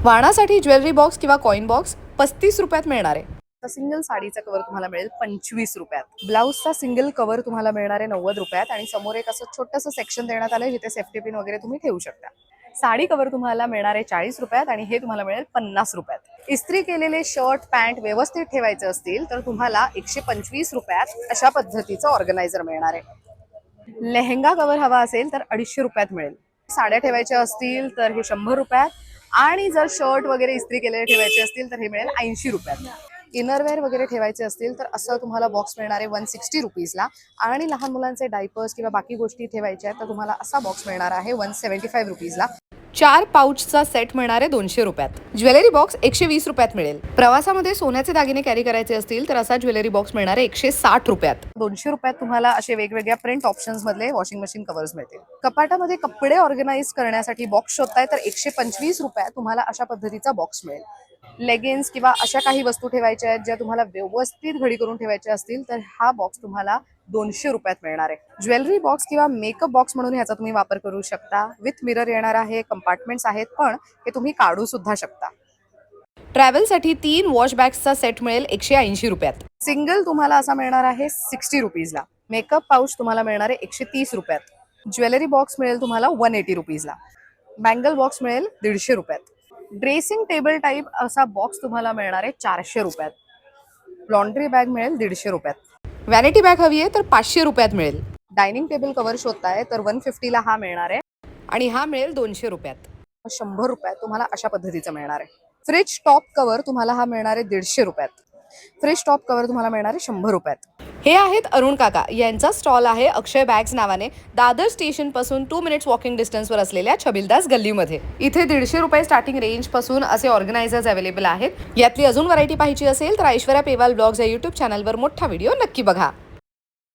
वाणासाठी jewellery box किंवा coin box 35 रुपयात मिळणार आहे. सिंगल साडीचा कव्हर तुम्हाला मिळेल 25 रुपयात. ब्लाउजचा सिंगल कव्हर तुम्हाला मिळणार आहे 90 रुपयात आणि समोर एक असं छोटंसं सेक्शन देण्यात आलंय जिथे सेफ्टी पिन वगैरे तुम्ही ठेवू शकता. साडी कव्हर तुम्हाला मिळणार आहे 40 रुपयात आणि हे तुम्हाला मिळेल 50 रुपयात. इस्त्री केलेले शर्ट पॅन्ट व्यवस्थित ठेवायचे असतील तर तुम्हाला 125 रुपयात अशा पद्धतीचं ऑर्गनायझर मिळणार आहे. लेहंगा कव्हर हवा असेल तर 250 रुपयात मिळेल. साड्या ठेवायच्या असतील तर हे 100 रुपयात आणि जर शर्ट वगैरे इस्त्री केलेले ठेवायचे असतील तर हे मिळेल 80 रुपयात. इनरवेअर वगैरे ठेवायचे असतील तर असं तुम्हाला बॉक्स मिळणार आहे 160 रुपीजला आणि लहान मुलांचे डायपर्स किंवा बाकी गोष्टी ठेवायच्या आहेत तर तुम्हाला असा बॉक्स मिळणार आहे 175 रुपीजला. 4 पाऊचचा सेट मिळणार आहे 200 रुपयात. ज्वेलरी बॉक्स 120 रुपयात मिळेल. प्रवासामध्ये सोन्याचे दागिने कॅरी करायचे असतील तर असा ज्वेलरी बॉक्स मिळणार आहे 160 रुपयात. 200 रुपयात तुम्हाला असे वेगवेगळ्या प्रिंट ऑप्शन्स मधले वॉशिंग मशीन कव्हर्स मिळतील. कपाटामध्ये कपडे ऑर्गनाइज करण्यासाठी बॉक्स शोधताय तर 125 रुपयात तुम्हाला अशा पद्धतीचा बॉक्स मिळेल. लेगिन्स किंवा अशा काही वस्तू ठेवायच्या आहेत ज्या तुम्हाला व्यवस्थित घडी करून ठेवायच्या असतील तर हा बॉक्स तुम्हाला 200 रुपयात मिळणार आहे. ज्वेलरी बॉक्स किंवा मेकअप बॉक्स म्हणून ह्याचा तुम्ही वापर करू शकता. विथ मिरर येणार आहे, कंपार्टमेंट्स आहेत, पण हे तुम्ही काढू सुद्धा शकता. ट्रॅव्हलसाठी 3 वॉश बॅग्सचा सेट मिळेल 180 रुपयात. सिंगल तुम्हाला असा मिळणार आहे 60 रुपीजला. मेकअप पाऊच तुम्हाला मिळणार आहे 130 रुपयात. ज्वेलरी बॉक्स मिळेल तुम्हाला 180 रुपीजला. बँगल बॉक्स मिळेल 150 रुपयात. ड्रेसिंग टेबल टाईप असा बॉक्स तुम्हाला मिळणार आहे 400 रुपयात. लॉन्ड्री बॅग मिळेल 150 रुपयात. व्हॅनिटी बॅग हवी आहे तर 500 रुपयात मिळेल. डायनिंग टेबल कव्हर शोधताय तर 150 ला हा मिळणार आहे आणि हा मिळेल 200 रुपयात. 100 रुपयात तुम्हाला अशा पद्धतीचं मिळणार आहे. फ्रिज टॉप कव्हर तुम्हाला हा मिळणार आहे 150 रुपयात. फ्रिज टॉप कव्हर तुम्हाला मिळणार आहे 100 रुपयात. हे आहेत अरुण काका. यांचा स्टॉल आहे अक्षय बॅग्स नावाने, दादर स्टेशन पासून 2 मिनिट्स वॉकिंग डिस्टन्सवर असलेल्या छबिलदास गल्लीमध्ये. इथे 150 रुपये स्टार्टिंग रेंज पासून असे ऑर्गनायझर्स अवेलेबल आहेत. यातली अजून व्हरायटी पाहिजे असेल तर ऐश्वर्या पेवाल ब्लॉग्स या युट्यूब चॅनलवर मोठा व्हिडिओ नक्की बघा.